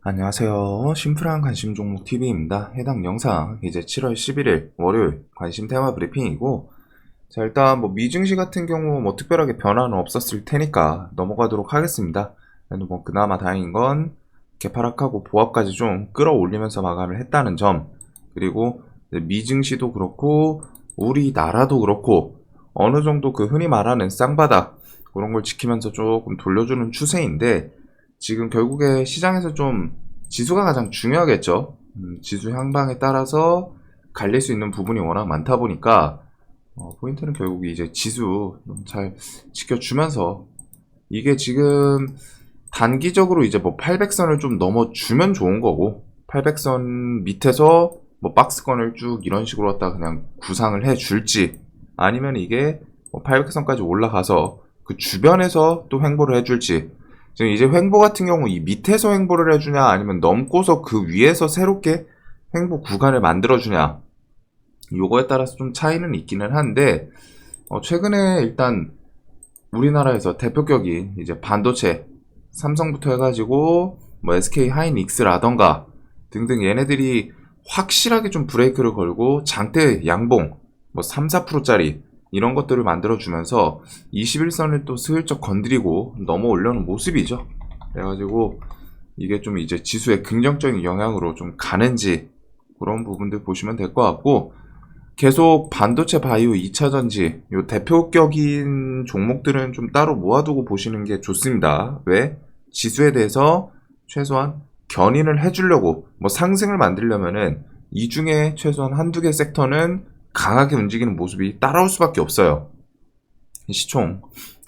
안녕하세요. 심플한 관심 종목 TV입니다. 해당 영상 이제 7월 11일 월요일 관심 테마 브리핑이고, 자, 일단 뭐 미증시 같은 경우 뭐 특별하게 변화는 없었을 테니까 넘어가도록 하겠습니다. 그래도 뭐 그나마 다행인 건 개파락하고 보합까지 좀 끌어올리면서 마감을 했다는 점, 그리고 미증시도 그렇고 우리나라도 그렇고 어느 정도 그 흔히 말하는 쌍바닥 그런 걸 지키면서 조금 돌려주는 추세인데, 지금 결국에 시장에서 좀 지수가 가장 중요하겠죠. 지수 향방에 따라서 갈릴 수 있는 부분이 워낙 많다 보니까 포인트는 결국 이제 지수 잘 지켜주면서, 이게 지금 단기적으로 이제 뭐 800선을 좀 넘어주면 좋은 거고, 800선 밑에서 뭐 박스권을 쭉 이런 식으로 갖다 그냥 구상을 해 줄지, 아니면 이게 뭐 800선까지 올라가서 그 주변에서 또 횡보를 해 줄지. 지금 이제 횡보 같은 경우 이 밑에서 횡보를 해주냐, 아니면 넘고서 그 위에서 새롭게 횡보 구간을 만들어주냐, 요거에 따라서 좀 차이는 있기는 한데, 최근에 일단 우리나라에서 대표격인 이제 반도체, 삼성부터 해가지고 뭐 SK 하이닉스라던가 등등 얘네들이 확실하게 좀 브레이크를 걸고 장대 양봉 뭐 3, 4%짜리 이런 것들을 만들어주면서 21선을 또 슬쩍 건드리고 넘어 올려는 모습이죠. 그래가지고 이게 좀 이제 지수에 긍정적인 영향으로 좀 가는지 그런 부분들 보시면 될 것 같고, 계속 반도체 바이오 2차전지 요 대표격인 종목들은 좀 따로 모아두고 보시는 게 좋습니다. 왜? 지수에 대해서 최소한 견인을 해주려고, 뭐 상승을 만들려면은 이 중에 최소한 한두 개 섹터는 강하게 움직이는 모습이 따라올 수밖에 없어요. 시총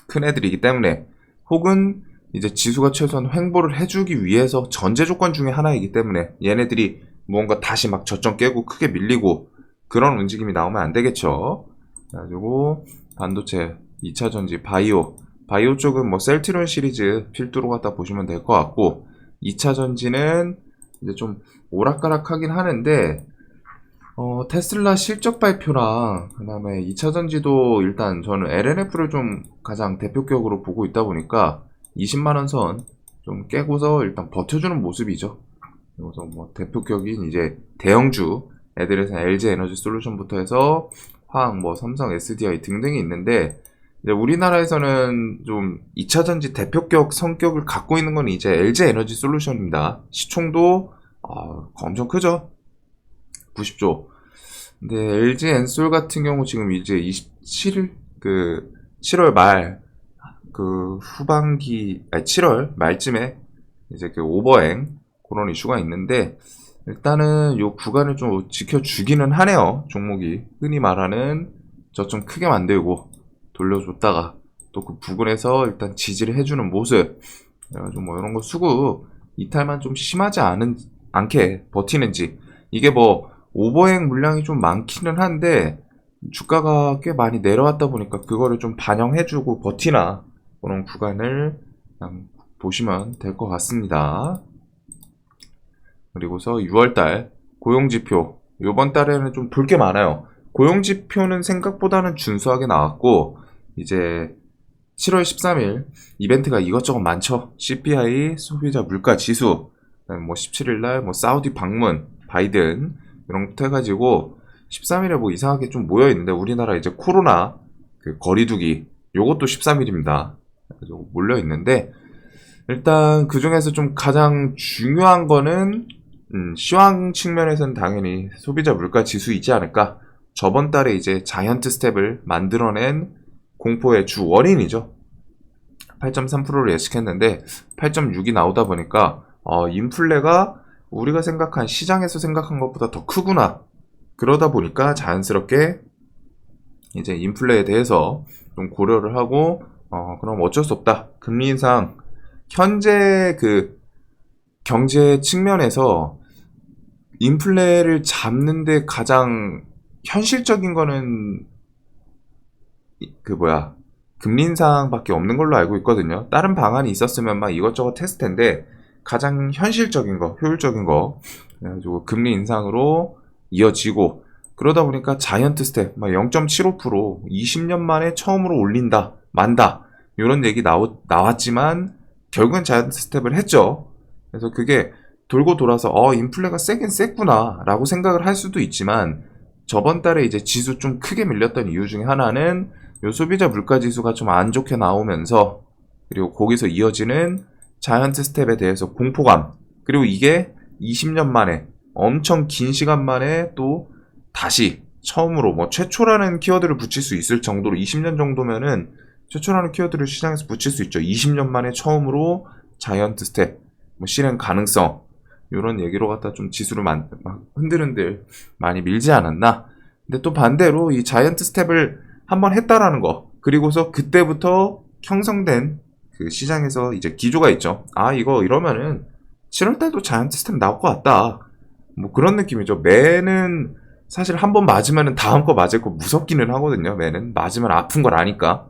큰 애들이기 때문에, 혹은 이제 지수가 최소한 횡보를 해주기 위해서 전제 조건 중에 하나이기 때문에 얘네들이 무언가 다시 막 저점 깨고 크게 밀리고 그런 움직임이 나오면 안 되겠죠. 그래가지고 반도체, 2차전지, 바이오 쪽은 뭐 셀트론 시리즈 필두로 갖다 보시면 될 것 같고, 2차전지는 이제 좀 오락가락하긴 하는데, 테슬라 실적 발표랑 그다음에 2차전지도 일단 저는 LNF를 좀 가장 대표격으로 보고 있다 보니까 20만원 선 좀 깨고서 일단 버텨주는 모습이죠. 그래서 뭐 대표격인 이제 대형주 애들에서 LG 에너지 솔루션부터 해서 화학, 뭐 삼성 SDI 등등이 있는데, 이제 우리나라에서는 좀 2차전지 대표격 성격을 갖고 있는 건 이제 LG 에너지 솔루션입니다. 시총도 엄청 크죠. 90조. 근데 LG 엔솔 같은 경우 지금 이제 27일 7월 말 후반기, 아니 7월 말쯤에 이제 그 오버행 그런 이슈가 있는데, 일단은 요 구간을 좀 지켜주기는 하네요. 종목이 흔히 말하는 저점 크게 만들고 돌려줬다가 또 그 부근에서 일단 지지를 해주는 모습. 그래가지고 뭐 이런 거 수급 이탈만 좀 심하지 않게 버티는지. 이게 뭐 오버행 물량이 좀 많기는 한데 주가가 꽤 많이 내려왔다 보니까 그거를 좀 반영해주고 버티나, 그런 구간을 그냥 보시면 될 것 같습니다. 그리고서 6월달 고용지표, 요번 달에는 좀 볼 게 많아요. 고용지표는 생각보다는 준수하게 나왔고, 이제 7월 13일 이벤트가 이것저것 많죠. CPI, 소비자 물가 지수, 뭐 17일날 뭐 사우디 방문, 바이든 이런 것부터 해가지고 13일에 뭐 이상하게 좀 모여있는데, 우리나라 이제 코로나 그 거리두기 요것도 13일입니다. 몰려있는데, 일단 그 중에서 좀 가장 중요한 거는 시황 측면에서는 당연히 소비자 물가 지수이지 않을까. 저번 달에 이제 자이언트 스텝을 만들어낸 공포의 주 원인이죠. 8.3%를 예측했는데 8.6이 나오다 보니까 인플레가 우리가 생각한, 시장에서 생각한 것보다 더 크구나. 그러다 보니까 자연스럽게 이제 인플레에 대해서 좀 고려를 하고, 그럼 어쩔 수 없다. 금리 인상, 현재 그 경제 측면에서 인플레를 잡는데 가장 현실적인 거는 금리 인상밖에 없는 걸로 알고 있거든요. 다른 방안이 있었으면 막 이것저것 테스트인데, 가장 현실적인 거, 효율적인 거, 그래가지고 금리 인상으로 이어지고, 그러다 보니까 자이언트 스텝, 막 0.75%, 20년 만에 처음으로 올린다, 만다, 이런 얘기 나왔지만 결국엔 자이언트 스텝을 했죠. 그래서 그게 돌고 돌아서 인플레가 세긴 셌구나 라고 생각을 할 수도 있지만, 저번 달에 이제 지수 좀 크게 밀렸던 이유 중에 하나는 요 소비자 물가 지수가 좀 안 좋게 나오면서, 그리고 거기서 이어지는 자이언트 스텝에 대해서 공포감, 그리고 이게 20년 만에, 엄청 긴 시간 만에 또 다시 처음으로 뭐 최초라는 키워드를 붙일 수 있을 정도로, 20년 정도면은 최초라는 키워드를 시장에서 붙일 수 있죠. 20년 만에 처음으로 자이언트 스텝, 뭐 실행 가능성, 이런 얘기로 갖다 좀 지수를 막 흔들흔들 많이 밀지 않았나. 근데 또 반대로 이 자이언트 스텝을 한번 했다라는 거, 그리고서 그때부터 형성된 그 시장에서 이제 기조가 있죠. 이거 이러면은 7월달도 자이언트 스텝 나올 것 같다, 뭐 그런 느낌이죠. 매는 사실 한 번 맞으면은 다음 거 맞을 거 무섭기는 하거든요. 매는 맞으면 아픈 걸 아니까.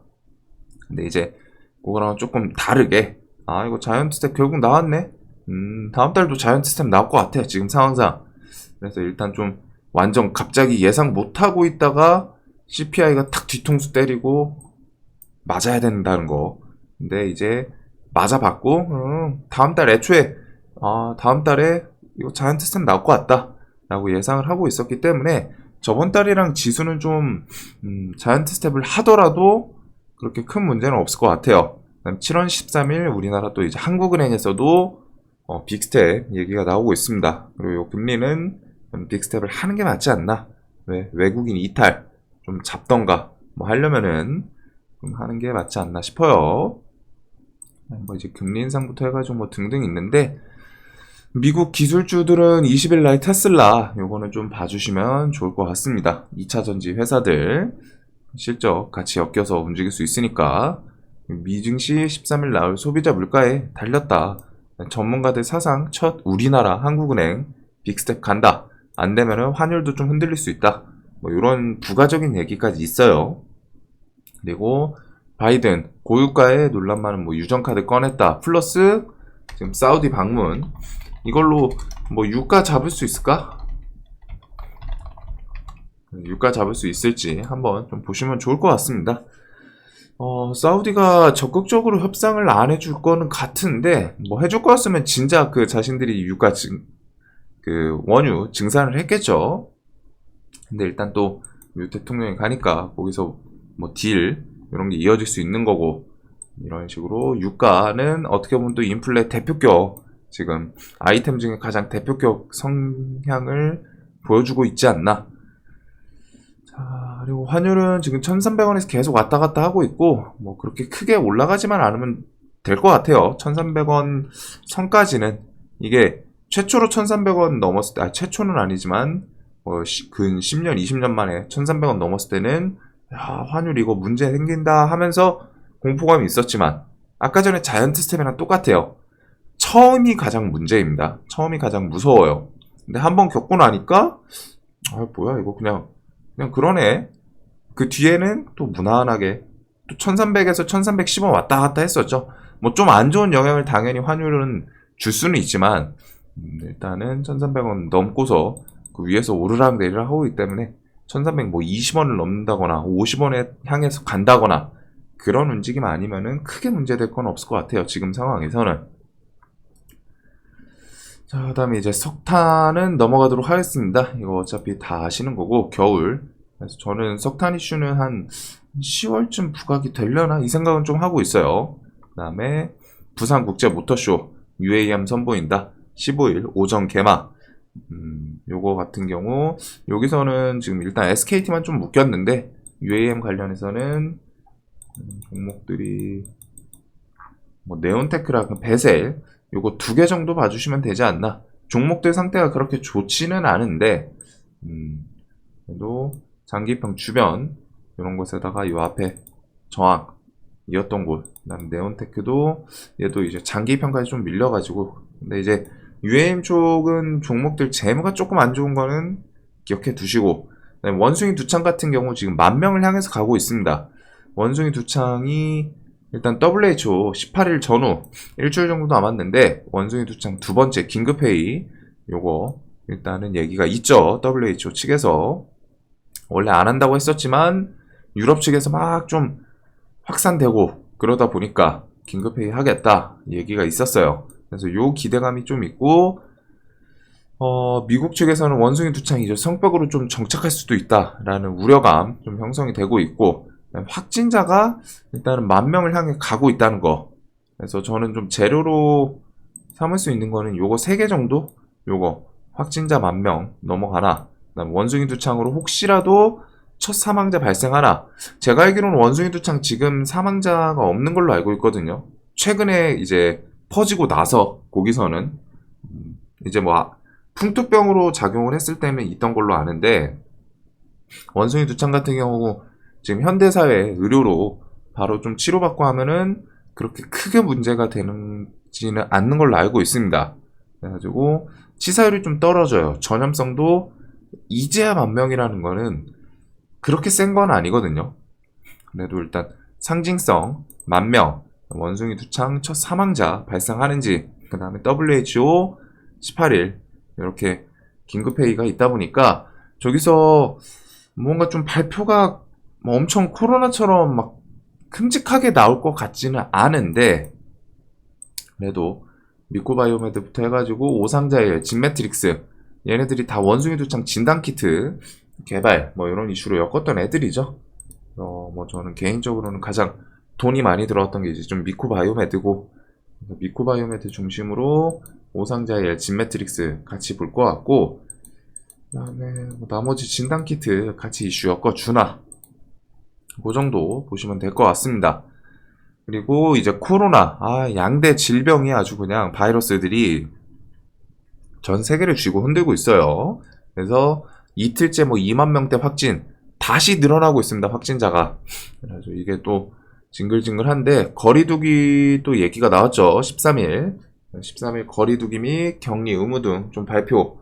근데 이제 그거랑 조금 다르게, 이거 자이언트 스텝 결국 나왔네. 다음 달도 자이언트 스텝 나올 것 같아, 지금 상황상. 그래서 일단 좀 완전 갑자기 예상 못하고 있다가 CPI가 탁 뒤통수 때리고 맞아야 된다는 거. 근데 이제 맞아봤고, 다음 달 애초에, 다음 달에 이거 자이언트 스텝 나올 것 같다 라고 예상을 하고 있었기 때문에, 저번 달이랑 지수는 좀, 자이언트 스텝을 하더라도 그렇게 큰 문제는 없을 것 같아요. 그다음 7월 13일 우리나라 또 이제 한국은행에서도 빅스텝 얘기가 나오고 있습니다. 그리고 요 금리는 빅스텝을 하는 게 맞지 않나? 외국인 이탈 좀 잡던가 뭐 하려면은 좀 하는 게 맞지 않나 싶어요. 뭐 이제 금리 인상부터 해가지고 뭐 등등 있는데, 미국 기술주들은 20일 날 테슬라 요거는 좀 봐주시면 좋을 것 같습니다. 2차 전지 회사들 실적 같이 엮여서 움직일 수 있으니까. 미증시 13일 나올 소비자 물가에 달렸다. 전문가들 사상 첫 우리나라 한국은행 빅스텝 간다. 안 되면은 환율도 좀 흔들릴 수 있다. 뭐 이런 부가적인 얘기까지 있어요. 그리고 바이든 고유가에 논란 많은 뭐 유전카드 꺼냈다. 플러스 지금 사우디 방문. 이걸로 뭐 유가 잡을 수 있을까? 유가 잡을 수 있을지 한번 좀 보시면 좋을 것 같습니다. 사우디가 적극적으로 협상을 안 해줄 거는 같은데, 뭐 해줄 거였으면 진짜 그 자신들이 그 원유 증산을 했겠죠. 근데 일단 또 유 대통령이 가니까 거기서 뭐 딜 이런 게 이어질 수 있는 거고, 이런 식으로 유가는 어떻게 보면 또 인플레 대표격, 지금 아이템 중에 가장 대표격 성향을 보여주고 있지 않나. 그리고 환율은 지금 1,300원에서 계속 왔다 갔다 하고 있고, 뭐 그렇게 크게 올라가지만 않으면 될 것 같아요. 1,300원 선까지는, 이게 최초로 1,300원 넘었을 때, 최초는 아니지만 근 10년, 20년 만에 1,300원 넘었을 때는 환율 이거 문제 생긴다 하면서 공포감이 있었지만, 아까 전에 자이언트 스텝이랑 똑같아요. 처음이 가장 문제입니다. 처음이 가장 무서워요. 근데 한번 겪고 나니까 뭐야 이거 그냥 그러네. 그 뒤에는 또 무난하게 또 1300에서 1310원 왔다 갔다 했었죠. 뭐 좀 안 좋은 영향을 당연히 환율은 줄 수는 있지만, 일단은 1300원 넘고서 그 위에서 오르락 내리락 하고 있기 때문에 1300 뭐 20원을 넘는다거나 50원에 향해서 간다거나 그런 움직임 아니면은 크게 문제될 건 없을 것 같아요, 지금 상황에서는. 자, 그 다음에 이제 석탄은 넘어가도록 하겠습니다. 이거 어차피 다 아시는 거고, 겨울. 그래서 저는 석탄 이슈는 한 10월쯤 부각이 되려나? 이 생각은 좀 하고 있어요. 그 다음에 부산국제모터쇼 UAM 선보인다. 15일 오전 개막. 요거 같은 경우, 여기서는 지금 일단 SKT만 좀 묶였는데, UAM 관련해서는 종목들이 뭐 네온테크랑 베셀, 요거 2개 정도 봐주시면 되지 않나. 종목들 상태가 그렇게 좋지는 않은데, 그래도 장기평 주변 이런 곳에다가 이 앞에 저항이었던 곳, 그다음 네온테크도 얘도 이제 장기평까지 좀 밀려가지고, 근데 이제 UAM 쪽은 종목들 재무가 조금 안 좋은 거는 기억해 두시고, 원숭이 두창 같은 경우 지금 10,000명을 향해서 가고 있습니다. 원숭이 두창이 일단 WHO 18일 전후 일주일 정도 남았는데, 원숭이 두창 두 번째 긴급회의 요거 일단은 얘기가 있죠. WHO 측에서 원래 안 한다고 했었지만 유럽 측에서 막 좀 확산되고 그러다 보니까 긴급회의 하겠다 얘기가 있었어요. 그래서 요 기대감이 좀 있고, 미국 측에서는 원숭이 두창이 이제 성벽으로 좀 정착할 수도 있다라는 우려감 좀 형성이 되고 있고, 확진자가 일단은 10,000명을 향해 가고 있다는 거. 그래서 저는 좀 재료로 삼을 수 있는 거는 요거 3개 정도? 요거 확진자 10,000명 넘어가나, 그다음 원숭이 두창으로 혹시라도 첫 사망자 발생하나. 제가 알기로는 원숭이 두창 지금 사망자가 없는 걸로 알고 있거든요. 최근에 이제 퍼지고 나서 거기서는 이제 뭐 풍토병으로 작용을 했을 때는 있던 걸로 아는데, 원숭이 두창 같은 경우 지금 현대사회 의료로 바로 좀 치료받고 하면은 그렇게 크게 문제가 되지는 않는 걸로 알고 있습니다. 그래가지고 치사율이 좀 떨어져요. 전염성도 이제야 10,000명이라는 거는 그렇게 센 건 아니거든요. 그래도 일단 상징성 10,000명, 원숭이 두창 첫 사망자 발생하는지, 그 다음에 WHO 18일 이렇게 긴급회의가 있다 보니까 저기서 뭔가 좀 발표가 뭐 엄청 코로나처럼 막 큼직하게 나올 것 같지는 않은데, 그래도 미코바이오메드부터 해가지고 오상자의 진매트릭스, 얘네들이 다 원숭이 두창 진단키트 개발 뭐 이런 이슈로 엮었던 애들이죠. 뭐 저는 개인적으로는 가장 돈이 많이 들어왔던 게 이제 좀 미코바이오메드고, 미코바이오메드 중심으로 오상자의 진매트릭스 같이 볼 것 같고, 그다음에 뭐 나머지 진단키트 같이 이슈 엮어주나, 그 정도 보시면 될 것 같습니다. 그리고 이제 코로나, 양대 질병이 아주 그냥 바이러스들이 전 세계를 쥐고 흔들고 있어요. 그래서 이틀째 뭐 20,000명대 확진 다시 늘어나고 있습니다. 확진자가. 그래서 이게 또 징글징글한데, 거리두기 또 얘기가 나왔죠. 13일 거리두기 및 격리 의무 등 좀 발표.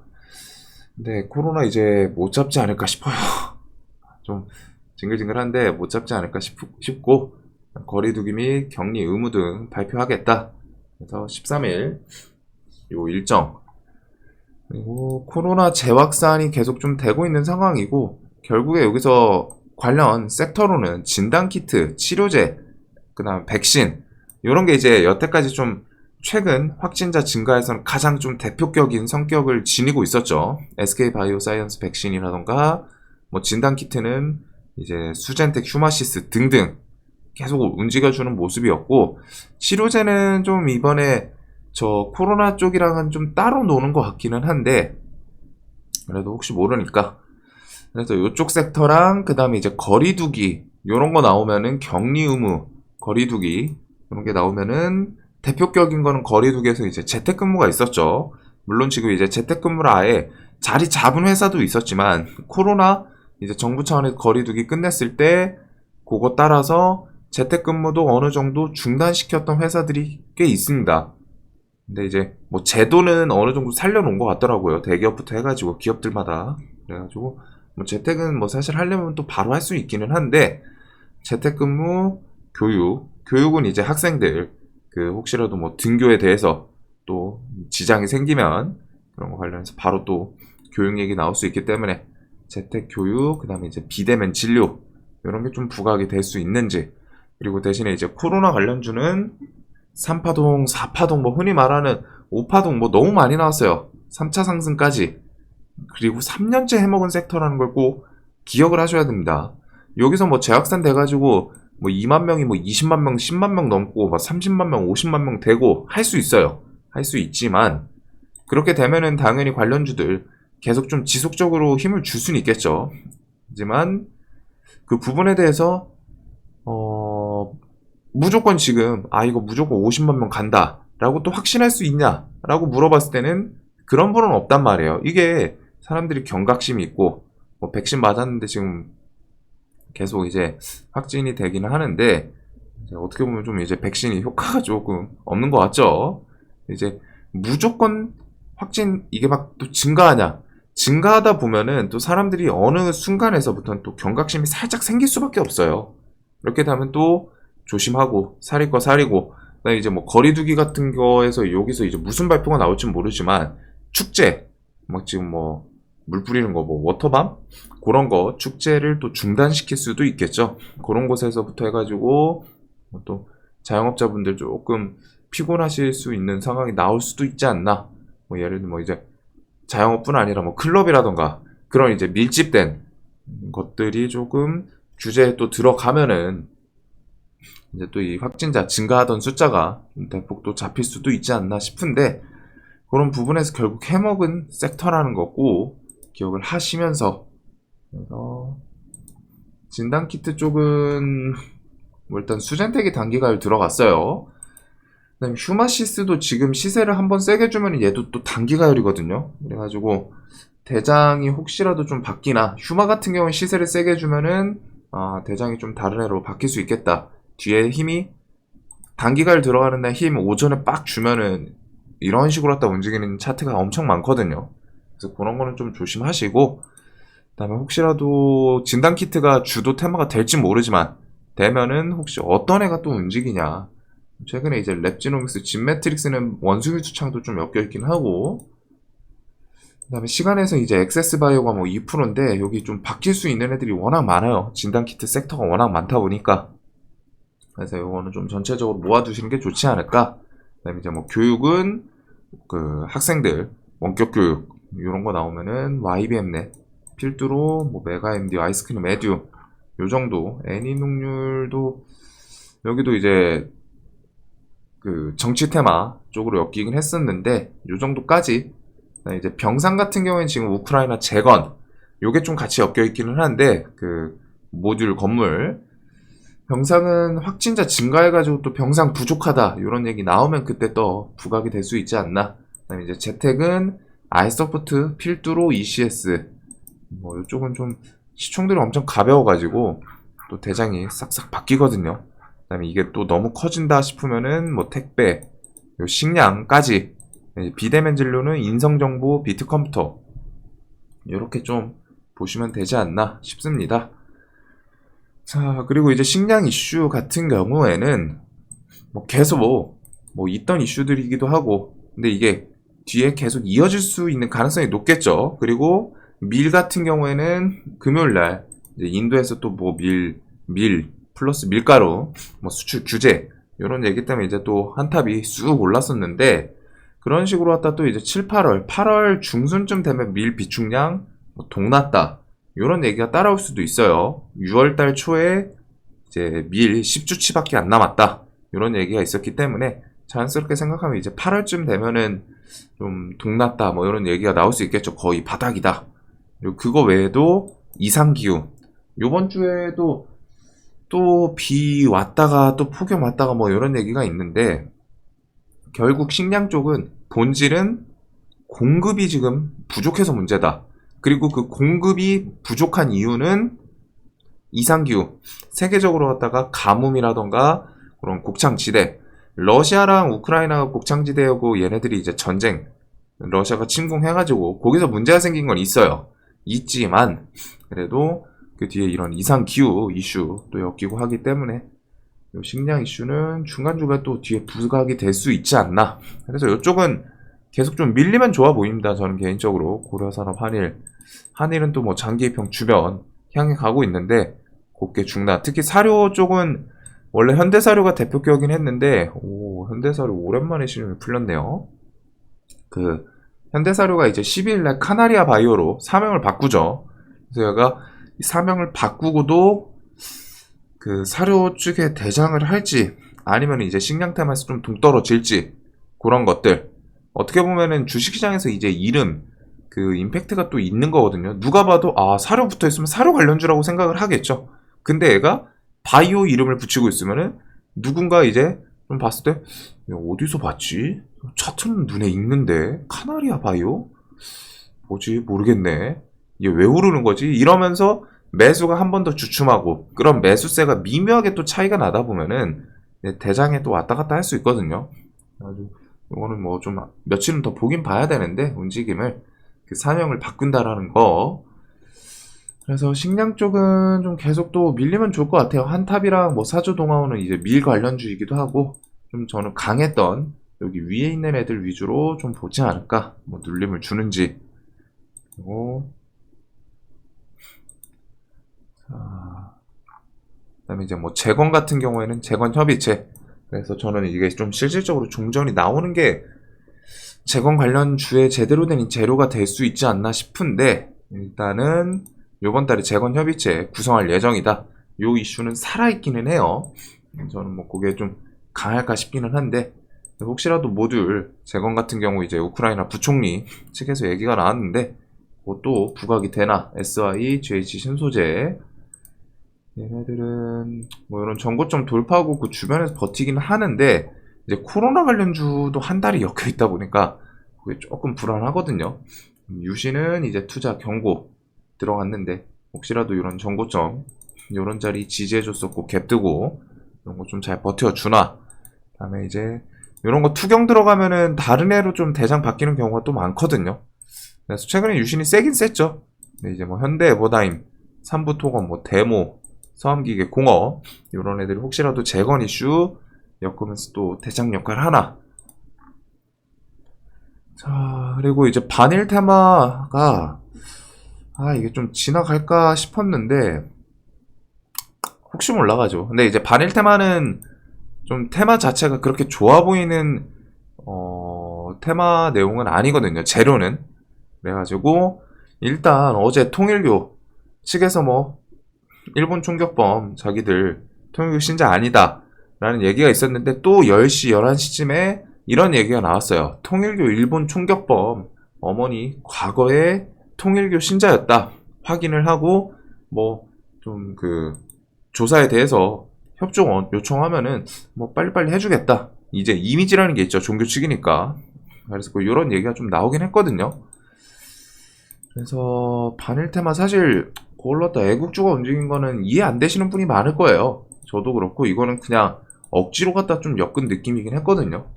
근데 코로나 이제 못 잡지 않을까 싶어요. 좀 징글징글한데 못 잡지 않을까 싶고, 거리두기 및 격리 의무 등 발표하겠다. 그래서 13일 요 일정. 그리고 코로나 재확산이 계속 좀 되고 있는 상황이고, 결국에 여기서 관련 섹터로는 진단키트, 치료제, 그 다음 백신, 이런 게 이제 여태까지 좀 최근 확진자 증가에서는 가장 좀 대표격인 성격을 지니고 있었죠. SK바이오사이언스 백신이라던가, 뭐 진단키트는 이제 수젠텍, 휴마시스 등등 계속 움직여주는 모습이었고, 치료제는 좀 이번에 저 코로나 쪽이랑은 좀 따로 노는 것 같기는 한데, 그래도 혹시 모르니까. 그래서 이쪽 섹터랑 그 다음에 이제 거리두기 요런 거 나오면은 격리 의무, 거리두기 이런 게 나오면은 대표격인 거는 거리두기에서 이제 재택근무가 있었죠. 물론 지금 이제 재택근무를 아예 자리 잡은 회사도 있었지만, 코로나 이제 정부 차원에서 거리두기 끝냈을 때 그거 따라서 재택근무도 어느 정도 중단시켰던 회사들이 꽤 있습니다. 근데 이제 뭐 제도는 어느 정도 살려놓은 것 같더라고요. 대기업부터 해가지고 기업들마다. 그래가지고 뭐 재택은 뭐 사실 하려면 또 바로 할 수 있기는 한데, 재택근무, 교육은 이제 학생들 그 혹시라도 뭐 등교에 대해서 또 지장이 생기면 그런 거 관련해서 바로 또 교육 얘기 나올 수 있기 때문에 재택 교육, 그 다음에 이제 비대면 진료 이런 게 좀 부각이 될 수 있는지, 그리고 대신에 이제 코로나 관련주는 3파동, 4파동, 뭐 흔히 말하는 5파동 뭐 너무 많이 나왔어요. 3차 상승까지. 그리고 3년째 해먹은 섹터라는 걸 꼭 기억을 하셔야 됩니다. 여기서 뭐 재확산 돼가지고 뭐 20,000명이 뭐 20만 명, 10만 명 넘고 막 30만 명, 50만 명 되고 할 수 있어요. 할 수 있지만, 그렇게 되면은 당연히 관련주들 계속 좀 지속적으로 힘을 줄 수는 있겠죠. 하지만 그 부분에 대해서 무조건 지금 이거 무조건 50만 명 간다 라고 또 확신할 수 있냐 라고 물어봤을 때는 그런 분은 없단 말이에요. 이게 사람들이 경각심이 있고 뭐 백신 맞았는데 지금 계속 이제 확진이 되기는 하는데, 이제 어떻게 보면 좀 이제 백신이 효과가 조금 없는 것 같죠. 이제 무조건 확진 이게 막 또 증가하냐, 증가하다 보면은 또 사람들이 어느 순간에서부터는 또 경각심이 살짝 생길 수밖에 없어요. 이렇게 되면 또 조심하고 사릴 거 사리고, 그다음에 이제 뭐 거리두기 같은 거에서 여기서 이제 무슨 발표가 나올지 모르지만, 축제 막 지금 뭐 물 뿌리는 거 뭐 워터밤 그런 거 축제를 또 중단시킬 수도 있겠죠. 그런 곳에서부터 해가지고 또 자영업자분들 조금 피곤하실 수 있는 상황이 나올 수도 있지 않나. 뭐 예를 들면 뭐 이제 자영업뿐 아니라 뭐 클럽이라던가 그런 이제 밀집된 것들이 조금 규제에 또 들어가면은 이제 또 이 확진자 증가하던 숫자가 대폭 또 잡힐 수도 있지 않나 싶은데, 그런 부분에서 결국 해먹은 섹터라는 거 꼭 기억을 하시면서, 그래서 진단키트 쪽은 뭐 일단 수젠텍이 단기가율 들어갔어요. 그다음에 휴마시스도 지금 시세를 한번 세게 주면 얘도 또 단기가율이거든요. 그래가지고 대장이 혹시라도 좀 바뀌나, 휴마 같은 경우는 시세를 세게 주면은 대장이 좀 다른 애로 바뀔 수 있겠다. 뒤에 힘이 단기가율 들어가는 날 힘 오전에 빡 주면은 이런 식으로 갖다 움직이는 차트가 엄청 많거든요. 그래서 그런 거는 좀 조심하시고, 그다음에 혹시라도 진단키트가 주도 테마가 될지 모르지만 되면은 혹시 어떤 애가 또 움직이냐. 최근에 이제 랩지노믹스, 진매트릭스는 원숭이 수창도 좀 엮여있긴 하고, 그 다음에 시간에서 이제 엑세스바이오가 뭐 2%인데 여기 좀 바뀔 수 있는 애들이 워낙 많아요. 진단키트 섹터가 워낙 많다 보니까. 그래서 이거는 좀 전체적으로 모아두시는 게 좋지 않을까. 그 다음에 이제 뭐 교육은 그 학생들 원격 교육 이런 거 나오면은 YBM넷, 필두로 뭐 메가MD, 아이스크림 에듀 요 정도. 애니농률도 여기도 이제 그 정치 테마 쪽으로 엮이긴 했었는데 요 정도까지. 이제 병상 같은 경우에는 지금 우크라이나 재건 요게 좀 같이 엮여 있기는 한데, 그 모듈 건물 병상은 확진자 증가해가지고 또 병상 부족하다 이런 얘기 나오면 그때 또 부각이 될 수 있지 않나. 그다음에 이제 재택은 아이서포트, 필두로, ECS 뭐 이쪽은 좀 시총들이 엄청 가벼워가지고 또 대장이 싹싹 바뀌거든요. 그다음에 이게 또 너무 커진다 싶으면은 뭐 택배, 요 식량까지, 비대면 진료는 인성정보, 비트컴퓨터 이렇게 좀 보시면 되지 않나 싶습니다. 자, 그리고 이제 식량 이슈 같은 경우에는 뭐 계속 뭐 있던 이슈들이기도 하고, 근데 이게 뒤에 계속 이어질 수 있는 가능성이 높겠죠. 그리고 밀 같은 경우에는 금요일날 인도에서 또 뭐 밀 플러스 밀가루 뭐 수출 규제 이런 얘기 때문에 이제 또 한탑이 쑥 올랐었는데, 그런 식으로 갖다 또 이제 7, 8월 중순쯤 되면 밀 비축량 뭐 동났다 이런 얘기가 따라올 수도 있어요. 6월달 초에 이제 밀 10주치밖에 안 남았다 이런 얘기가 있었기 때문에 자연스럽게 생각하면 이제 8월쯤 되면은 좀 동났다 뭐 이런 얘기가 나올 수 있겠죠. 거의 바닥이다. 그리고 그거 외에도 이상기후, 요번 주에도 또 비 왔다가 또 폭염 왔다가 뭐 이런 얘기가 있는데, 결국 식량 쪽은 본질은 공급이 지금 부족해서 문제다. 그리고 그 공급이 부족한 이유는 이상기후, 세계적으로 갖다가 가뭄이라던가 그런 곡창지대, 러시아랑 우크라이나가 곡창지대하고 얘네들이 이제 전쟁, 러시아가 침공해가지고 거기서 문제가 생긴 건 있지만 그래도 그 뒤에 이런 이상기후 이슈 또 엮이고 하기 때문에 식량 이슈는 중간중간 또 뒤에 부각이 될 수 있지 않나. 그래서 이쪽은 계속 좀 밀리면 좋아 보입니다. 저는 개인적으로 고려산업, 한일은 또 뭐 장기 입형 주변 향해 가고 있는데 곱게 중단. 특히 사료 쪽은 원래 현대사료가 대표격이긴 했는데, 현대사료 오랜만에 신임이 풀렸네요. 그 현대사료가 이제 12일날 카나리아 바이오로 사명을 바꾸죠. 그래서 얘가 사명을 바꾸고도 그 사료 쪽에 대장을 할지 아니면 이제 식량 테마에서 좀 동떨어질지, 그런 것들 어떻게 보면은 주식시장에서 이제 이름 그 임팩트가 또 있는 거거든요. 누가 봐도 사료 붙어 있으면 사료 관련주라고 생각을 하겠죠. 근데 얘가 바이오 이름을 붙이고 있으면은 누군가 이제 좀 봤을 때 어디서 봤지? 차트는 눈에 익는데 카나리아 바이오? 뭐지? 모르겠네. 이게 왜 오르는 거지? 이러면서 매수가 한 번 더 주춤하고, 그런 매수세가 미묘하게 또 차이가 나다 보면은 대장에 또 왔다 갔다 할 수 있거든요. 아주 이거는 뭐 좀 며칠은 더 보긴 봐야 되는데, 움직임을 그 사명을 바꾼다라는 거. 그래서 식량 쪽은 좀 계속 또 밀리면 좋을 것 같아요. 한탑이랑 뭐 사조동아오는 이제 밀 관련주이기도 하고, 좀 저는 강했던 여기 위에 있는 애들 위주로 좀 보지 않을까. 뭐 눌림을 주는지. 그리고 그다음에 이제 뭐 재건 같은 경우에는 재건 협의체. 그래서 저는 이게 좀 실질적으로 종전이 나오는 게 재건 관련주에 제대로 된 재료가 될 수 있지 않나 싶은데, 일단은 요번 달에 재건 협의체 구성할 예정이다. 요 이슈는 살아있기는 해요. 저는 뭐 그게 좀 강할까 싶기는 한데, 혹시라도 모듈 재건 같은 경우 이제 우크라이나 부총리 측에서 얘기가 나왔는데, 그것도 부각이 되나. SI, GH 신소재 얘네들은 뭐 이런 전고점 돌파하고 그 주변에서 버티긴 하는데, 이제 코로나 관련주도 한 달이 엮여 있다 보니까 그게 조금 불안하거든요. 유시는 이제 투자 경고 들어갔는데, 혹시라도 이런 전고점 이런 자리 지지해줬었고 갭 뜨고 이런 거 좀 잘 버텨주나. 다음에 이제 이런 거 투경 들어가면은 다른 애로 좀 대상 바뀌는 경우가 또 많거든요. 그래서 최근에 유신이 세긴 셌죠. 근데 이제 뭐 현대 에버다임, 삼부토건, 뭐 데모, 서암기계, 공업 이런 애들이 혹시라도 재건 이슈 엮으면서 또 대장 역할을 하나. 자, 그리고 이제 반일 테마가 이게 좀 지나갈까 싶었는데 혹시 몰라가지고. 근데 이제 반일 테마는 좀 테마 자체가 그렇게 좋아 보이는 테마 내용은 아니거든요. 재료는. 그래가지고 일단 어제 통일교 측에서 뭐 일본 총격범 자기들 통일교 신자 아니다 라는 얘기가 있었는데, 또 10시 11시쯤에 이런 얘기가 나왔어요. 통일교 일본 총격범 어머니 과거에 통일교 신자였다 확인을 하고 뭐 좀 그 조사에 대해서 협조 요청하면은 뭐 빨리빨리 해주겠다. 이제 이미지라는 게 있죠. 종교 측이니까. 그래서 뭐 이런 얘기가 좀 나오긴 했거든요. 그래서 반일 테마 사실 골랐다 애국주가 움직인 거는 이해 안 되시는 분이 많을 거예요. 저도 그렇고 이거는 그냥 억지로 갖다 좀 엮은 느낌이긴 했거든요.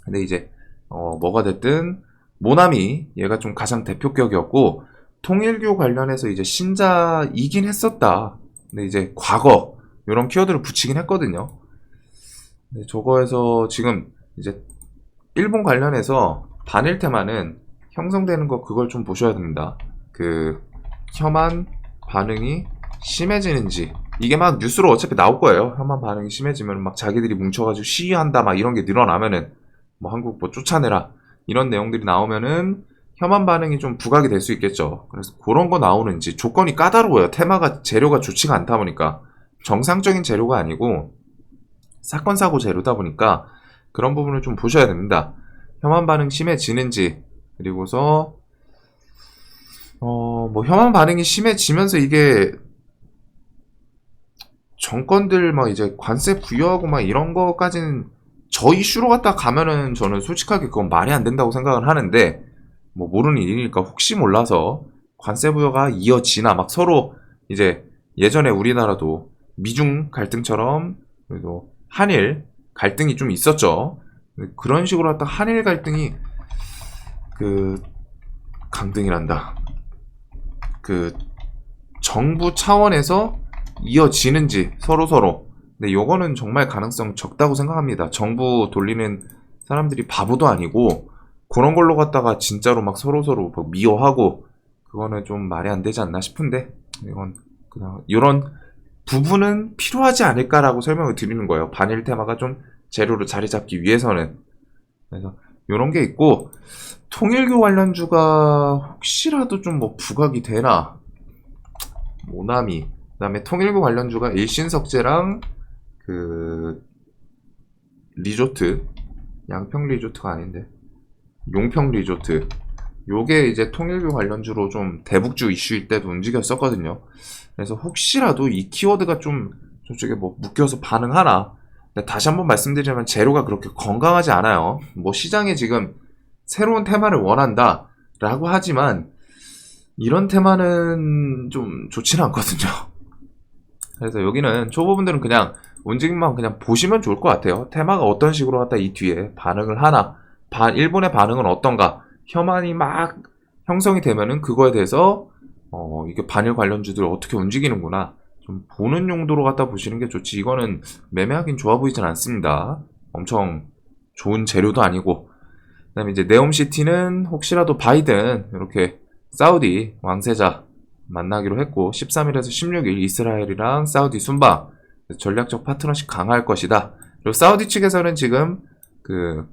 근데 이제 뭐가 됐든 모나미 얘가 좀 가장 대표격이었고, 통일교 관련해서 이제 신자이긴 했었다. 근데 이제 과거 이런 키워드를 붙이긴 했거든요. 근데 저거에서 지금 이제 일본 관련해서 반일 테마는 형성되는 거 그걸 좀 보셔야 됩니다. 그 혐한 반응이 심해지는지, 이게 막 뉴스로 어차피 나올 거예요. 혐한 반응이 심해지면 막 자기들이 뭉쳐가지고 시위한다 막 이런 게 늘어나면은 뭐 한국 뭐 쫓아내라 이런 내용들이 나오면은 혐한 반응이 좀 부각이 될 수 있겠죠. 그래서 그런 거 나오는지, 조건이 까다로워요. 테마가 재료가 좋지가 않다 보니까 정상적인 재료가 아니고 사건 사고 재료다 보니까 그런 부분을 좀 보셔야 됩니다. 혐한 반응 심해지는지, 그리고서 뭐 혐한 반응이 심해지면서 이게 정권들 막 이제 관세 부여하고 막 이런 거까지는 저 이슈로 갖다 가면은 저는 솔직하게 그건 말이 안 된다고 생각을 하는데, 뭐 모르는 일이니까 혹시 몰라서 관세 부여가 이어지나, 막 서로 이제 예전에 우리나라도 미중 갈등처럼 그래도 한일 갈등이 좀 있었죠. 그런 식으로 갖다 한일 갈등이 그 강등이란다. 그 정부 차원에서 이어지는지 서로. 근데 요거는 정말 가능성 적다고 생각합니다. 정부 돌리는 사람들이 바보도 아니고 그런 걸로 갖다가 진짜로 막 서로 막 미워하고 그거는 좀 말이 안 되지 않나 싶은데, 이건 그냥 이런 부분은 필요하지 않을까라고 설명을 드리는 거예요. 반일 테마가 좀 재료로 자리 잡기 위해서는. 그래서 이런 게 있고, 통일교 관련주가 혹시라도 좀 뭐 부각이 되나. 모나미, 그다음에 통일교 관련주가 일신석재랑 그 리조트, 양평 리조트가 아닌데 용평 리조트, 요게 이제 통일교 관련주로 좀 대북주 이슈일 때도 움직였었거든요. 그래서 혹시라도 이 키워드가 좀 저쪽에 뭐 묶여서 반응하나. 근데 다시 한번 말씀드리자면 재료가 그렇게 건강하지 않아요. 뭐 시장에 지금 새로운 테마를 원한다 라고 하지만 이런 테마는 좀 좋지는 않거든요. 그래서 여기는 초보분들은 그냥 움직임만 그냥 보시면 좋을 것 같아요. 테마가 어떤 식으로 갖다 이 뒤에 반응을 하나, 일본의 반응은 어떤가, 혐한이 막 형성이 되면은 그거에 대해서 이게 반일 관련주들 어떻게 움직이는구나 좀 보는 용도로 갖다 보시는 게 좋지, 이거는 매매하긴 좋아 보이진 않습니다. 엄청 좋은 재료도 아니고. 그 다음에 이제 네옴시티는 혹시라도 바이든 이렇게 사우디 왕세자 만나기로 했고 13일에서 16일 이스라엘이랑 사우디 순방 전략적 파트너십 강화할 것이다. 그리고 사우디 측에서는 지금 그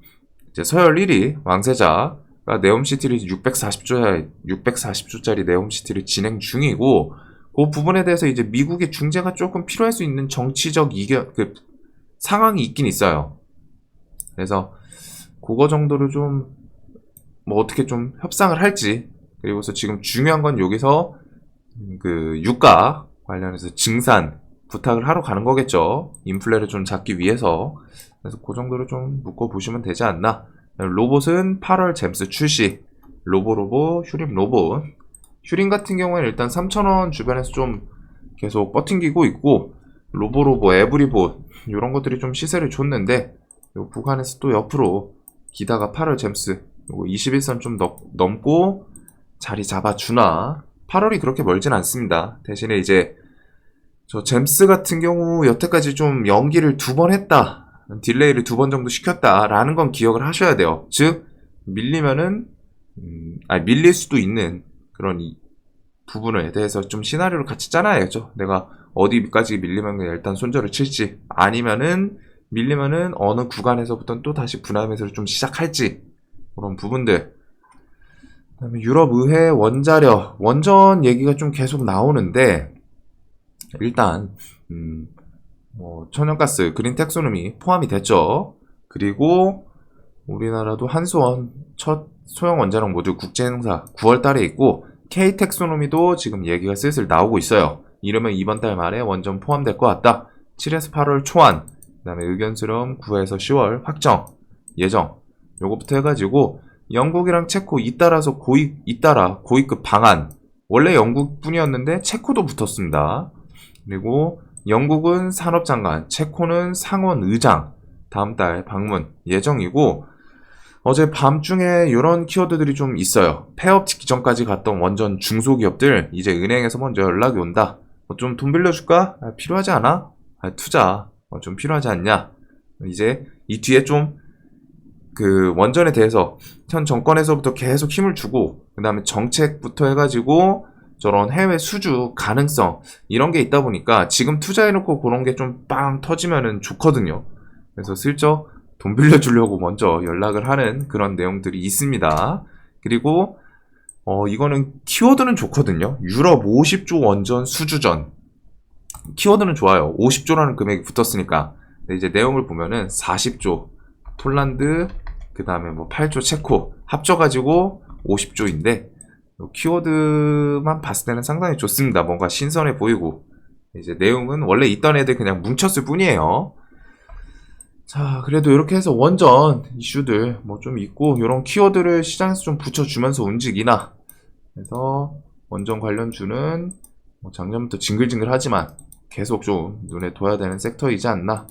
이제 서열 1위 왕세자가 네옴시티를 640조짜리 네옴시티를 진행 중이고, 그 부분에 대해서 이제 미국의 중재가 조금 필요할 수 있는 정치적 상황이 있긴 있어요. 그래서 그거 정도를 좀 뭐 어떻게 좀 협상을 할지, 그리고서 지금 중요한 건 여기서 그 유가 관련해서 증산 부탁을 하러 가는 거겠죠. 인플레를 좀 잡기 위해서. 그래서 그 정도로 좀 묶어보시면 되지 않나. 로봇은 8월 잼스 출시. 로보로보, 휴림 로봇. 휴림 같은 경우에는 일단 3,000원 주변에서 좀 계속 버팅기고 있고, 로보로보, 에브리봇 이런 것들이 좀 시세를 줬는데, 요 구간에서 또 옆으로 기다가 8월 잼스 요거 21선 좀 넘고 자리 잡아주나. 8월이 그렇게 멀진 않습니다. 대신에 이제 저 잼스 같은 경우 여태까지 좀 연기를 2번 했다, 딜레이를 2번 정도 시켰다 라는 건 기억을 하셔야 돼요. 즉 밀리면은 밀릴 수도 있는 그런 이 부분에 대해서 좀 시나리오를 같이 짜놔야죠. 내가 어디까지 밀리면 일단 손절을 칠지, 아니면은 밀리면은 어느 구간에서부터 또 다시 분할 매수를 좀 시작할지, 그런 부분들. 그다음에 유럽의회 원자력 원전 얘기가 좀 계속 나오는데, 일단 뭐 천연가스 그린 텍소노미 포함이 됐죠. 그리고 우리나라도 한수원 첫 소형 원자력 모듈 국제 행사 9월 달에 있고, K 텍소노미도 지금 얘기가 슬슬 나오고 있어요. 이러면 이번 달 말에 원전 포함될 것 같다. 7에서 8월 초안, 그다음에 의견 수렴 9에서 10월 확정 예정. 요거부터 해가지고 영국이랑 체코 잇따라 고위급 방안. 원래 영국뿐이었는데 체코도 붙었습니다. 그리고 영국은 산업장관, 체코는 상원의장 다음 달 방문 예정이고, 어제 밤중에 이런 키워드들이 좀 있어요. 폐업 직전까지 갔던 원전 중소기업들 이제 은행에서 먼저 연락이 온다. 좀 돈 빌려줄까? 필요하지 않아? 투자 좀 필요하지 않냐? 이제 이 뒤에 좀 그 원전에 대해서 현 정권에서부터 계속 힘을 주고, 그 다음에 정책부터 해가지고 저런 해외 수주 가능성 이런 게 있다 보니까 지금 투자해놓고 그런 게 좀 빵 터지면은 좋거든요. 그래서 슬쩍 돈 빌려주려고 먼저 연락을 하는 그런 내용들이 있습니다. 그리고 이거는 키워드는 좋거든요. 유럽 50조 원전 수주전. 키워드는 좋아요. 50조라는 금액이 붙었으니까. 근데 이제 내용을 보면은 40조 폴란드, 그 다음에 뭐 8조 체코 합쳐가지고 50조인데, 키워드만 봤을 때는 상당히 좋습니다. 뭔가 신선해 보이고. 이제 내용은 원래 있던 애들 그냥 뭉쳤을 뿐이에요. 자, 그래도 이렇게 해서 원전 이슈들 뭐 좀 있고, 이런 키워드를 시장에서 좀 붙여주면서 움직이나. 그래서 원전 관련주는 뭐 작년부터 징글징글 하지만 계속 좀 눈에 둬야 되는 섹터이지 않나.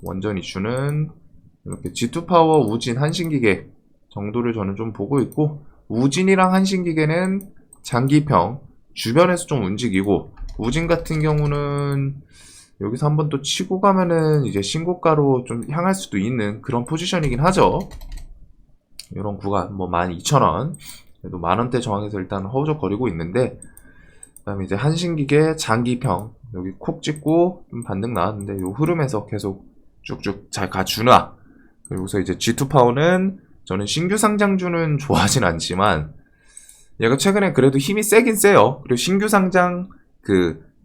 원전 이슈는 이렇게 G2파워, 우진, 한신기계 정도를 저는 좀 보고 있고, 우진이랑 한신기계는 장기평 주변에서 좀 움직이고, 우진 같은 경우는 여기서 한번 또 치고 가면은 이제 신고가로 좀 향할 수도 있는 그런 포지션이긴 하죠. 이런 구간 뭐 12,000원, 그래도 만원대 저항에서 일단 허우적거리고 있는데, 그 다음에 이제 한신기계 장기평 여기 콕 찍고 좀 반등 나왔는데, 요 흐름에서 계속 쭉쭉 잘 가주나. 그리고서 이제 G2파워는 저는 신규 상장주는 좋아하진 않지만 얘가 최근에 그래도 힘이 세긴 세요. 그리고 신규 상장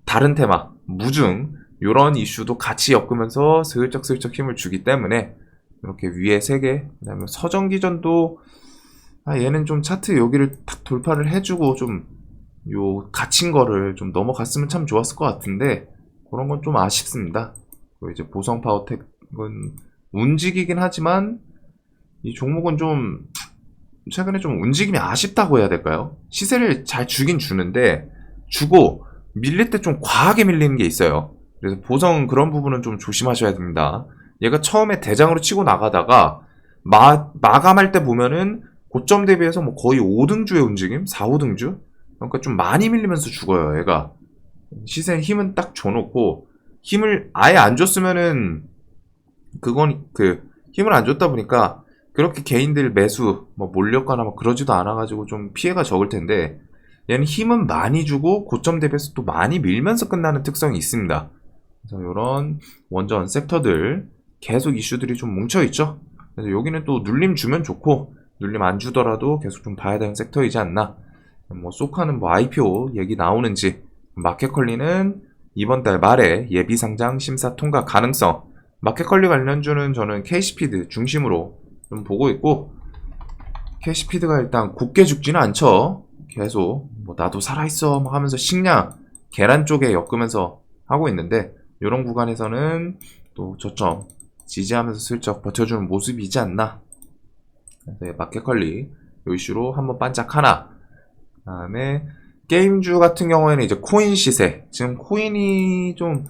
다른 테마 무증 요런 이슈도 같이 엮으면서 슬쩍슬쩍 힘을 주기 때문에 이렇게 위에 3개, 그 다음에 서정기전도 얘는 좀 차트 여기를 탁 돌파를 해주고 좀 요 갇힌 거를 좀 넘어갔으면 참 좋았을 것 같은데, 그런 건 좀 아쉽습니다. 그리고 이제 보성파워텍은 움직이긴 하지만 이 종목은 좀 최근에 좀 움직임이 아쉽다고 해야 될까요? 시세를 잘 주긴 주는데 주고 밀릴 때 좀 과하게 밀리는 게 있어요. 그래서 보성은 그런 부분은 좀 조심하셔야 됩니다. 얘가 처음에 대장으로 치고 나가다가 마감할 때 보면은 고점 대비해서 뭐 거의 5등주의 움직임? 4, 5등주? 그러니까 좀 많이 밀리면서 죽어요, 얘가. 시세에 힘은 딱 줘놓고, 힘을 아예 안 줬으면은 그건 힘을 안 줬다 보니까 그렇게 개인들 매수 뭐 몰렸거나 뭐 그러지도 않아가지고 좀 피해가 적을 텐데, 얘는 힘은 많이 주고 고점 대비해서 또 많이 밀면서 끝나는 특성이 있습니다. 그래서 이런 원전 섹터들 계속 이슈들이 좀 뭉쳐있죠. 그래서 여기는 또 눌림 주면 좋고 눌림 안 주더라도 계속 좀 봐야 되는 섹터이지 않나. 뭐 소카는 뭐 IPO 얘기 나오는지, 마켓컬리는 이번 달 말에 예비 상장 심사 통과 가능성. 마켓컬리 관련주는 저는 KC피드 중심으로 좀 보고 있고, KC피드가 일단 굳게 죽지는 않죠. 계속 뭐 나도 살아있어 막 하면서 식량 계란 쪽에 엮으면서 하고 있는데, 이런 구간에서는 또 저점 지지하면서 슬쩍 버텨주는 모습이지 않나. 그래서 마켓컬리 요 이슈로 한번 반짝 하나. 그다음에 게임주 같은 경우에는 이제 코인 시세. 지금 코인이 좀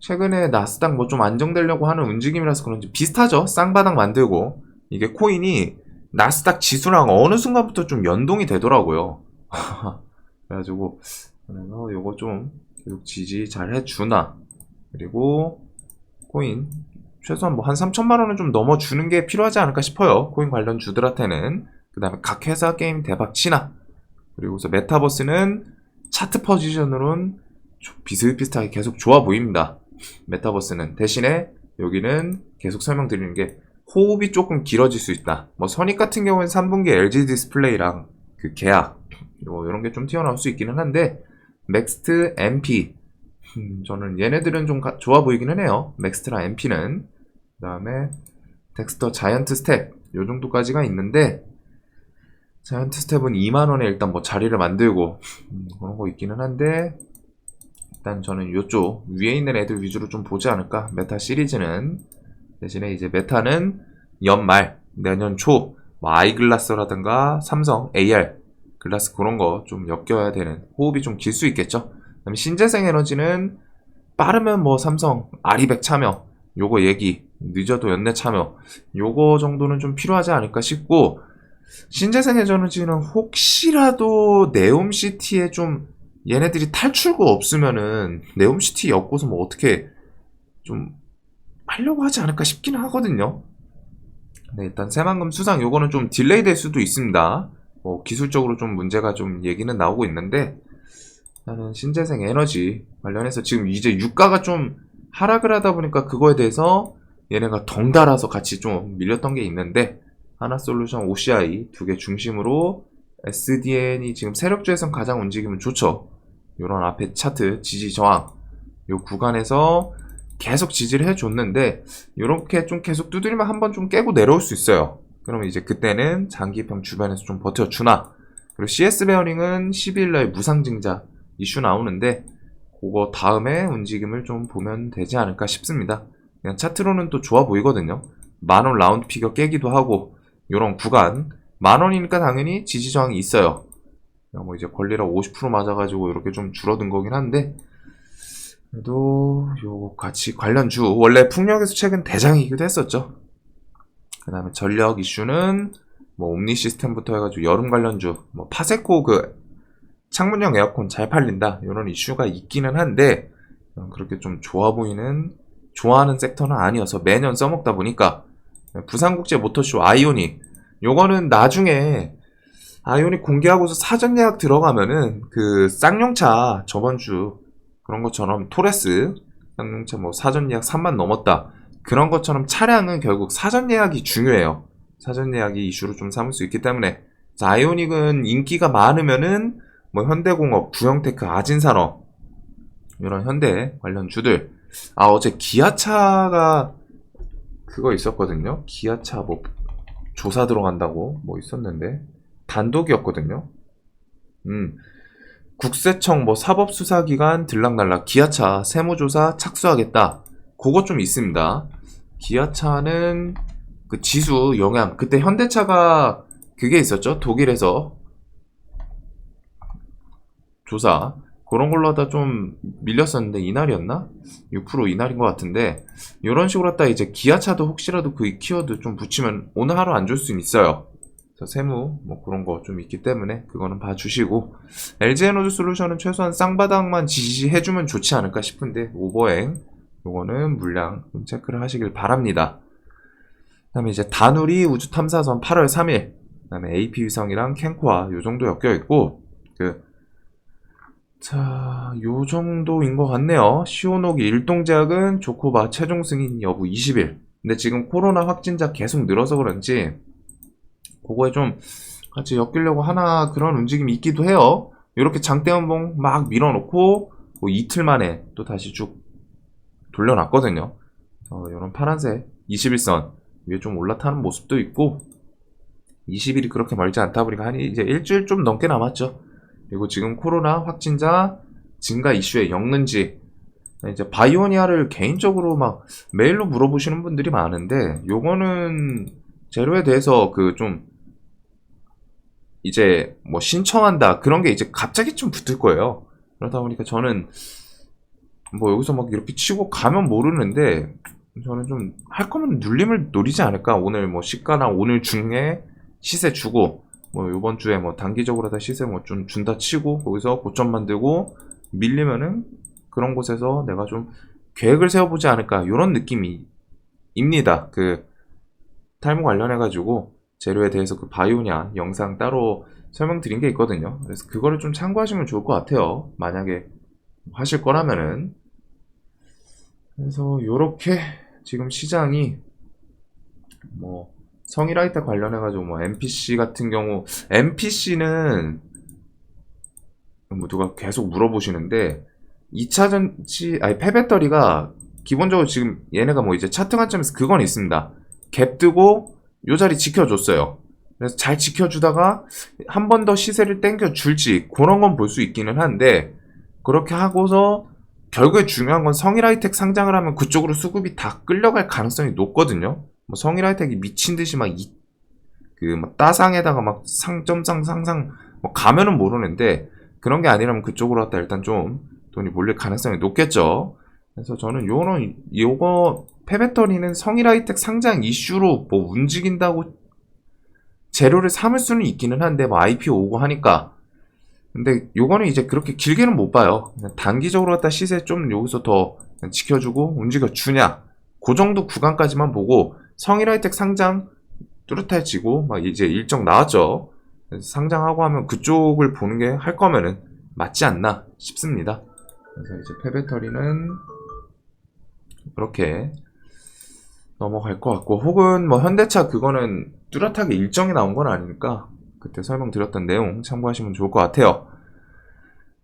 최근에 나스닥 뭐 좀 안정되려고 하는 움직임이라서 그런지 비슷하죠. 쌍바닥 만들고 이게 코인이 나스닥 지수랑 어느 순간부터 좀 연동이 되더라고요. 그래가지고 요거 좀 계속 지지 잘 해주나. 그리고 코인 최소한 뭐 한 3천만 원은 좀 넘어주는 게 필요하지 않을까 싶어요. 코인 관련 주들한테는. 그 다음에 각 회사 게임 대박 치나. 그리고서 메타버스는 차트 포지션으로는 비슷비슷하게 계속 좋아 보입니다. 메타버스는. 대신에 여기는 계속 설명드리는 게 호흡이 조금 길어질 수 있다. 뭐 선익 같은 경우는 3분기 LG 디스플레이랑 그 계약 이런 게 좀 튀어나올 수 있기는 한데, 넥스트, MP 저는 얘네들은 좀 좋아 보이기는 해요. 넥스트랑 MP는. 그 다음에 덱스터 자이언트 스텝 요 정도까지가 있는데, 자이언트 스텝은 2만원에 일단 뭐 자리를 만들고 그런 거 있기는 한데, 일단 저는 요쪽 위에 있는 애들 위주로 좀 보지 않을까. 메타 시리즈는. 대신에 이제 메타는 연말 내년 초 뭐 아이글라스라든가 삼성 AR 글라스 그런 거 좀 엮여야 되는, 호흡이 좀 길 수 있겠죠. 그다음에 신재생 에너지는 빠르면 뭐 삼성 아리백 참여 요거 얘기, 늦어도 연내 참여 요거 정도는 좀 필요하지 않을까 싶고, 신재생 에너지는 혹시라도 네옴시티에 좀 얘네들이 탈출구 없으면은 네옴시티 엮고서 뭐 어떻게 좀 하려고 하지 않을까 싶기는 하거든요. 네, 일단 새만금 수상 요거는 좀 딜레이 될 수도 있습니다. 뭐 기술적으로 좀 문제가 좀 얘기는 나오고 있는데, 나는 신재생 에너지 관련해서 지금 이제 유가가 좀 하락을 하다 보니까 그거에 대해서 얘네가 덩달아서 같이 좀 밀렸던 게 있는데, 하나솔루션 OCI 두 개 중심으로 SDN이 지금 세력주에선 가장 움직이면 좋죠. 요런 앞에 차트 지지 저항 요 구간에서 계속 지지를 해줬는데, 요렇게 좀 계속 두드리면 한번 좀 깨고 내려올 수 있어요. 그러면 이제 그때는 장기평 주변에서 좀 버텨주나. 그리고 CS 베어링은 12일날 무상증자 이슈 나오는데, 그거 다음에 움직임을 좀 보면 되지 않을까 싶습니다. 그냥 차트로는 또 좋아 보이거든요. 만원 라운드 피겨 깨기도 하고, 요런 구간 만원이니까 당연히 지지 저항이 있어요. 뭐 이제 권리라 50% 맞아가지고 이렇게 좀 줄어든 거긴 한데, 그래도 요 같이 관련주 원래 풍력에서 최근 대장이기도 했었죠. 그 다음에 전력 이슈는 뭐 옴니 시스템부터 해가지고 여름 관련주, 뭐 파세코 그 창문형 에어컨 잘 팔린다 이런 이슈가 있기는 한데, 그렇게 좀 좋아 보이는 좋아하는 섹터는 아니어서 매년 써먹다 보니까. 부산국제 모터쇼 아이오닉 요거는 나중에 아이오닉 공개하고서 사전 예약 들어가면은 그 쌍용차 저번주 그런 것처럼 토레스 쌍용차 뭐 사전 예약 3만 넘었다 그런 것처럼 차량은 결국 사전 예약이 중요해요. 사전 예약이 이슈로 좀 삼을 수 있기 때문에. 자, 아이오닉은 인기가 많으면은 뭐 현대공업, 구형테크, 아진산업 이런 현대 관련 주들. 어제 기아차가 그거 있었거든요. 기아차 뭐 조사 들어간다고 뭐 있었는데 단독이었거든요. 국세청 뭐 사법수사기관 들락날락 기아차 세무조사 착수하겠다. 그거 좀 있습니다. 기아차는 그 지수 영향, 그때 현대차가 그게 있었죠. 독일에서 조사 그런 걸로 하다 좀 밀렸었는데 이날이었나? 6% 이날인 것 같은데, 이런 식으로 하다 이제 기아차도 혹시라도 그 키워드 좀 붙이면 오늘 하루 안 줄 수는 있어요. 그래서 세무 뭐 그런 거 좀 있기 때문에 그거는 봐주시고, LG에너지솔루션은 최소한 쌍바닥만 지지해주면 좋지 않을까 싶은데 오버행 요거는 물량 좀 체크를 하시길 바랍니다. 그 다음에 이제 다누리 우주탐사선 8월 3일, 그 다음에 AP위성이랑 캔코아 요 정도 엮여있고, 자, 요 정도인 것 같네요. 시오노기 일동제약은 조코바 최종 승인 여부 20일. 근데 지금 코로나 확진자 계속 늘어서 그런지 그거에 좀 같이 엮이려고 하나 그런 움직임이 있기도 해요. 이렇게 장대음봉 막 밀어놓고 뭐 이틀 만에 또 다시 쭉 돌려놨거든요. 이런 파란색 21선 위에 좀 올라타는 모습도 있고 20일이 그렇게 멀지 않다 보니까 한 이제 일주일 좀 넘게 남았죠. 그리고 지금 코로나 확진자 증가 이슈에 엮는지 이제 바이오니아를 개인적으로 막 메일로 물어보시는 분들이 많은데 요거는 재료에 대해서 그 좀 이제 뭐 신청한다 그런 게 이제 갑자기 좀 붙을 거예요. 그러다 보니까 저는 뭐 여기서 막 이렇게 치고 가면 모르는데 저는 좀 할 거면 눌림을 노리지 않을까. 오늘 뭐 시가나 오늘 중에 시세 주고 뭐 요번 주에 뭐 단기적으로 다 시세 뭐 좀 준다 치고 거기서 고점 만들고 밀리면은 그런 곳에서 내가 좀 계획을 세워보지 않을까 요런 느낌이 입니다. 그 탈모 관련해 가지고 재료에 대해서 그 바이오냐 영상 따로 설명드린 게 있거든요. 그래서 그거를 좀 참고하시면 좋을 것 같아요. 만약에 하실 거라면은. 그래서 요렇게 지금 시장이 뭐 성일아이텍 관련해가지고 뭐 MPC 같은 경우 MPC는 뭐 누가 계속 물어보시는데 2차전지 아니 폐배터리가 기본적으로 지금 얘네가 뭐 이제 차트 관점에서 그건 있습니다. 갭 뜨고 요 자리 지켜줬어요. 그래서 잘 지켜주다가 한 번 더 시세를 땡겨 줄지 그런 건 볼 수 있기는 한데 그렇게 하고서 결국에 중요한 건 성일아이텍 상장을 하면 그쪽으로 수급이 다 끌려갈 가능성이 높거든요. 뭐 성일아이텍이 미친 듯이 막 막 따상에다가 막 상점상 상상 뭐 가면은 모르는데 그런 게 아니라면 그쪽으로 갔다 일단 좀 돈이 몰릴 가능성이 높겠죠. 그래서 저는 요거 폐배터리는 성일아이텍 상장 이슈로 뭐 움직인다고 재료를 삼을 수는 있기는 한데 뭐 IPO 오고 하니까 근데 요거는 이제 그렇게 길게는 못 봐요. 그냥 단기적으로 갖다 시세 좀 여기서 더 지켜주고 움직여 주냐 그 정도 구간까지만 보고 성일아이텍 상장 뚜렷해지고 막 이제 일정 나왔죠. 그래서 상장하고 하면 그쪽을 보는 게 할 거면은 맞지 않나 싶습니다. 그래서 이제 폐배터리는 그렇게 넘어갈 것 같고 혹은 뭐 현대차 그거는 뚜렷하게 일정이 나온 건 아니니까 그때 설명드렸던 내용 참고하시면 좋을 것 같아요.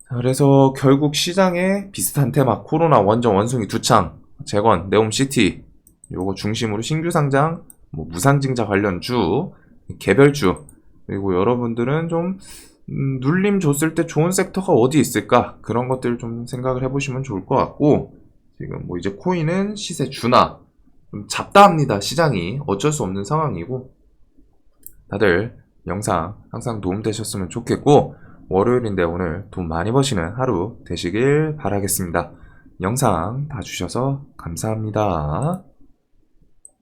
그래서 결국 시장에 비슷한 테마 코로나 원정 원숭이 두창 재건 네옴시티 요거 중심으로 신규 상장 뭐 무상증자 관련주 개별주 그리고 여러분들은 좀 눌림 줬을 때 좋은 섹터가 어디 있을까 그런 것들을 좀 생각을 해보시면 좋을 것 같고 지금 뭐 이제 코인은 시세 주나 좀 잡다합니다. 시장이 어쩔 수 없는 상황이고 다들 영상 항상 도움되셨으면 좋겠고 월요일인데 오늘 돈 많이 버시는 하루 되시길 바라겠습니다. 영상 봐주셔서 감사합니다.